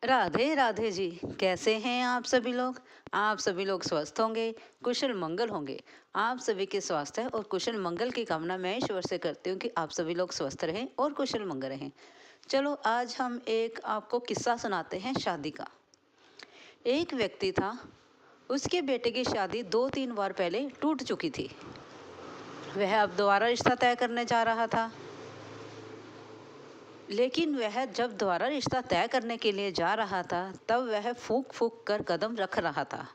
राधे राधे जी। कैसे हैं आप सभी लोग? आप सभी लोग स्वस्थ होंगे, कुशल मंगल होंगे। आप सभी के स्वास्थ्य और कुशल मंगल की कामना मैं ईश्वर से करती हूँ कि आप सभी लोग स्वस्थ रहें और कुशल मंगल रहें। चलो आज हम एक आपको किस्सा सुनाते हैं शादी का। एक व्यक्ति था, उसके बेटे की शादी 2-3 बार पहले टूट चुकी थी। वह अब दोबारा रिश्ता तय करने जा रहा था। लेकिन वह जब दोबारा रिश्ता तय करने के लिए जा रहा था, तब वह फूंक फूंक कर कदम रख रहा था।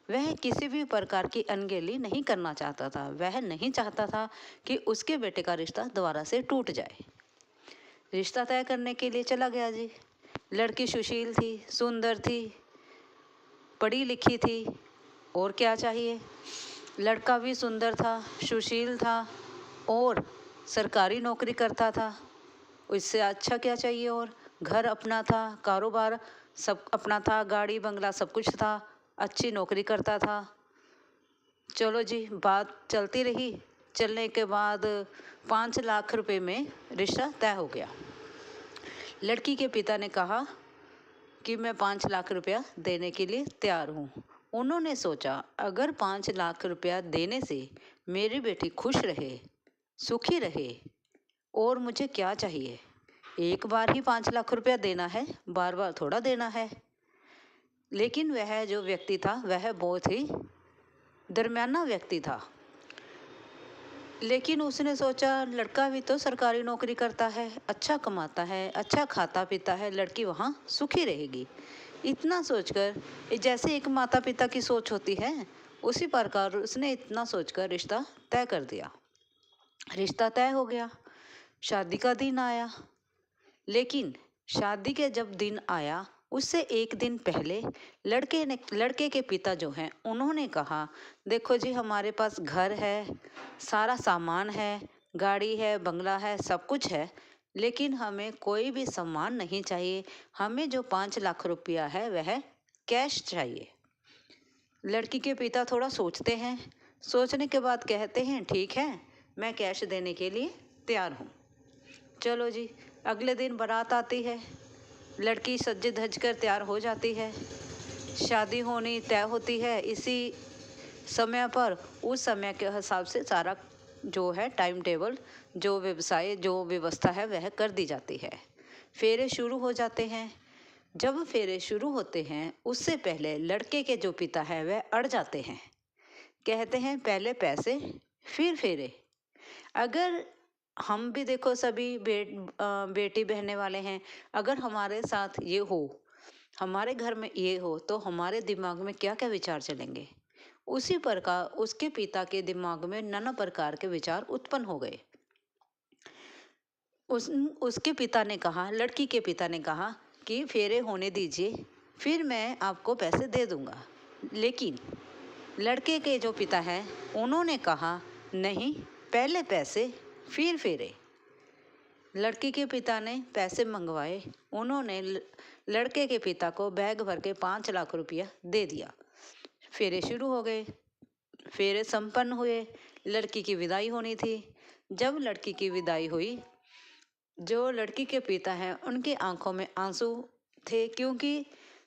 वह किसी भी प्रकार की अनगेली नहीं करना चाहता था। वह नहीं चाहता था कि उसके बेटे का रिश्ता दोबारा से टूट जाए। रिश्ता तय करने के लिए चला गया जी। लड़की सुशील थी, सुंदर थी, पढ़ी लिखी थी, और क्या चाहिए। लड़का भी सुंदर था, सुशील था और सरकारी नौकरी करता था। इससे अच्छा क्या चाहिए। और घर अपना था, कारोबार सब अपना था, गाड़ी बंगला सब कुछ था, अच्छी नौकरी करता था। चलो जी, बात चलती रही। चलने के बाद 5 लाख रुपए में रिश्ता तय हो गया। लड़की के पिता ने कहा कि मैं 5 लाख रुपया देने के लिए तैयार हूँ। उन्होंने सोचा, अगर 5 लाख रुपया देने से मेरी बेटी खुश रहे, सुखी रहे, और मुझे क्या चाहिए। एक बार ही 5 लाख रुपया देना है, बार बार थोड़ा देना है। लेकिन वह जो व्यक्ति था वह बहुत ही दरमियाना व्यक्ति था। लेकिन उसने सोचा, लड़का भी तो सरकारी नौकरी करता है, अच्छा कमाता है, अच्छा खाता पीता है, लड़की वहाँ सुखी रहेगी। इतना सोचकर, जैसे एक माता पिता की सोच होती है, उसी प्रकार उसने इतना सोचकर रिश्ता तय कर दिया। रिश्ता तय हो गया, शादी का दिन आया। लेकिन शादी के जब दिन आया, उससे एक दिन पहले लड़के के पिता जो हैं, उन्होंने कहा, देखो जी, हमारे पास घर है, सारा सामान है, गाड़ी है, बंगला है, सब कुछ है, लेकिन हमें कोई भी सामान नहीं चाहिए। हमें जो 5 लाख रुपया है वह कैश चाहिए। लड़की के पिता थोड़ा सोचते हैं, सोचने के बाद कहते हैं, ठीक है, मैं कैश देने के लिए तैयार हूँ। चलो जी, अगले दिन बारात आती है। लड़की सज धज कर तैयार हो जाती है। शादी होनी तय होती है इसी समय पर। उस समय के हिसाब से सारा जो है टाइम टेबल, जो व्यवसाय, जो व्यवस्था है वह कर दी जाती है। फेरे शुरू हो जाते हैं। जब फेरे शुरू होते हैं, उससे पहले लड़के के जो पिता है वह अड़ जाते हैं। कहते हैं, पहले पैसे फिर फेरे। अगर हम भी देखो, सभी बेटी बहने वाले हैं, अगर हमारे साथ ये हो, हमारे घर में ये हो, तो हमारे दिमाग में क्या क्या विचार चलेंगे। उसी प्रकार उसके पिता के दिमाग में नाना प्रकार के विचार उत्पन्न हो गए। उसके पिता ने कहा, लड़की के पिता ने कहा कि फेरे होने दीजिए, फिर मैं आपको पैसे दे दूंगा। लेकिन लड़के के जो पिता हैं, उन्होंने कहा, नहीं, पहले पैसे फिर फेरे। लड़की के पिता ने पैसे मंगवाए। उन्होंने लड़के के पिता को बैग भर के 5 लाख रुपया दे दिया। फेरे शुरू हो गए, फेरे संपन्न हुए। लड़की की विदाई होनी थी। जब लड़की की विदाई हुई, जो लड़की के पिता हैं, उनकी आंखों में आंसू थे, क्योंकि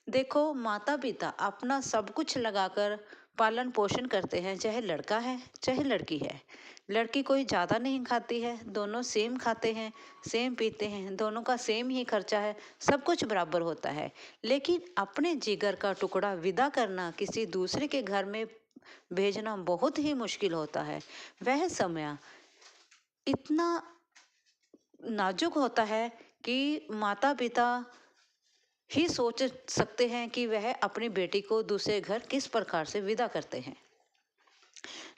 देखो, माता पिता अपना सब कुछ लगाकर पालन पोषण करते हैं, चाहे लड़का है चाहे लड़की है। लड़की कोई ज़्यादा नहीं खाती है, दोनों सेम खाते हैं, सेम पीते हैं, दोनों का सेम ही खर्चा है, सब कुछ बराबर होता है। लेकिन अपने जिगर का टुकड़ा विदा करना, किसी दूसरे के घर में भेजना बहुत ही मुश्किल होता है। वह समय इतना नाजुक होता है कि माता पिता ही सोच सकते हैं कि वह अपनी बेटी को दूसरे घर किस प्रकार से विदा करते हैं।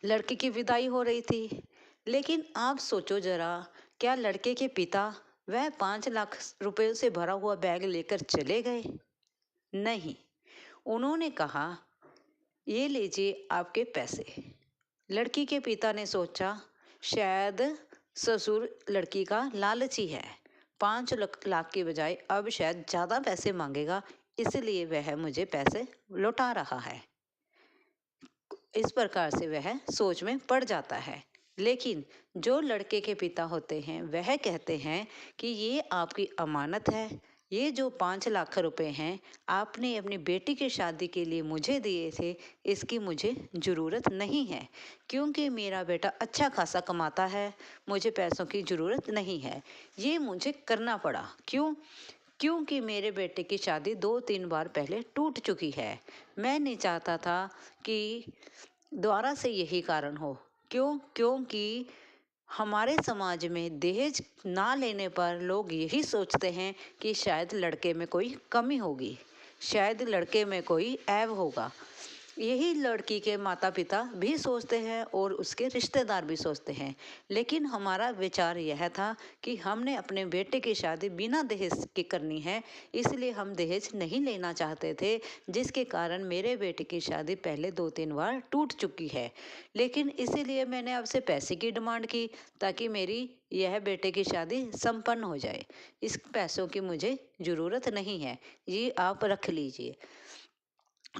लड़की की विदाई हो रही थी। लेकिन आप सोचो जरा, क्या लड़के के पिता वह 5 लाख रुपए से भरा हुआ बैग लेकर चले गए? नहीं, उन्होंने कहा, ये लीजिए आपके पैसे। लड़की के पिता ने सोचा, शायद ससुर लड़की का लालची है, 5 लाख की बजाय अब शायद ज़्यादा पैसे मांगेगा, इसलिए वह मुझे पैसे लौटा रहा है। इस प्रकार से वह सोच में पड़ जाता है। लेकिन जो लड़के के पिता होते हैं, वह कहते हैं कि ये आपकी अमानत है, ये जो 5 लाख रुपए हैं आपने अपनी बेटी की शादी के लिए मुझे दिए थे, इसकी मुझे ज़रूरत नहीं है, क्योंकि मेरा बेटा अच्छा खासा कमाता है, मुझे पैसों की ज़रूरत नहीं है। ये मुझे करना पड़ा। क्यों? क्योंकि मेरे बेटे की शादी 2-3 बार पहले टूट चुकी है। मैं नहीं चाहता था कि दोबारा से यही कारण हो। क्यों? क्योंकि हमारे समाज में दहेज ना लेने पर लोग यही सोचते हैं कि शायद लड़के में कोई कमी होगी, शायद लड़के में कोई ऐब होगा। यही लड़की के माता पिता भी सोचते हैं और उसके रिश्तेदार भी सोचते हैं। लेकिन हमारा विचार यह था कि हमने अपने बेटे की शादी बिना दहेज के करनी है, इसलिए हम दहेज नहीं लेना चाहते थे, जिसके कारण मेरे बेटे की शादी पहले 2-3 बार टूट चुकी है। लेकिन इसीलिए मैंने आपसे पैसे की डिमांड की, ताकि मेरी यह बेटे की शादी संपन्न हो जाए। इस पैसों की मुझे ज़रूरत नहीं है, ये आप रख लीजिए।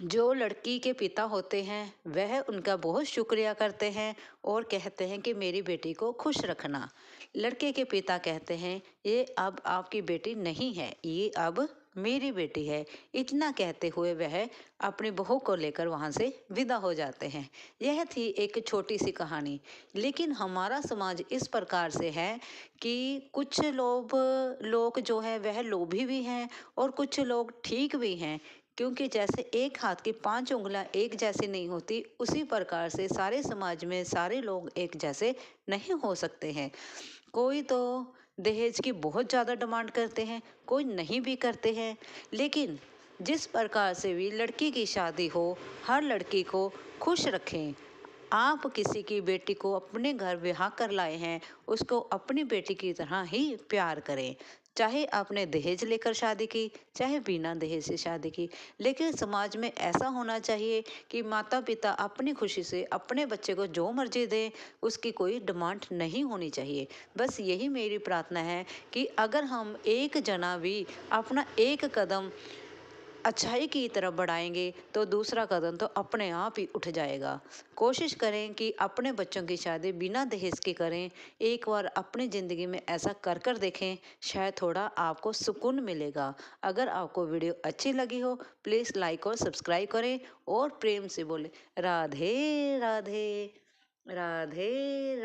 जो लड़की के पिता होते हैं वह उनका बहुत शुक्रिया करते हैं और कहते हैं कि मेरी बेटी को खुश रखना। लड़के के पिता कहते हैं ये अब आपकी बेटी नहीं है, ये अब मेरी बेटी है। इतना कहते हुए वह अपनी बहू को लेकर वहाँ से विदा हो जाते हैं। यह थी एक छोटी सी कहानी। लेकिन हमारा समाज इस प्रकार से है कि कुछ लोग जो है वह लोभी भी हैं और कुछ लोग ठीक भी हैं, क्योंकि जैसे एक हाथ की 5 उंगलियां एक जैसी नहीं होती, उसी प्रकार से सारे समाज में सारे लोग एक जैसे नहीं हो सकते हैं। कोई तो दहेज की बहुत ज़्यादा डिमांड करते हैं, कोई नहीं भी करते हैं। लेकिन जिस प्रकार से भी लड़की की शादी हो, हर लड़की को खुश रखें। आप किसी की बेटी को अपने घर ब्याह कर लाए हैं, उसको अपनी बेटी की तरह ही प्यार करें। चाहे आपने दहेज लेकर शादी की, चाहे बिना दहेज से शादी की। लेकिन समाज में ऐसा होना चाहिए कि माता पिता अपनी खुशी से अपने बच्चे को जो मर्जी दें, उसकी कोई डिमांड नहीं होनी चाहिए। बस यही मेरी प्रार्थना है कि अगर हम एक जना भी अपना एक कदम अच्छाई की तरफ बढ़ाएंगे तो दूसरा कदम तो अपने आप ही उठ जाएगा। कोशिश करें कि अपने बच्चों की शादी बिना दहेज की करें। एक बार अपनी ज़िंदगी में ऐसा कर कर देखें, शायद थोड़ा आपको सुकून मिलेगा। अगर आपको वीडियो अच्छी लगी हो, प्लीज़ लाइक और सब्सक्राइब करें और प्रेम से बोले राधे राधे, राधे।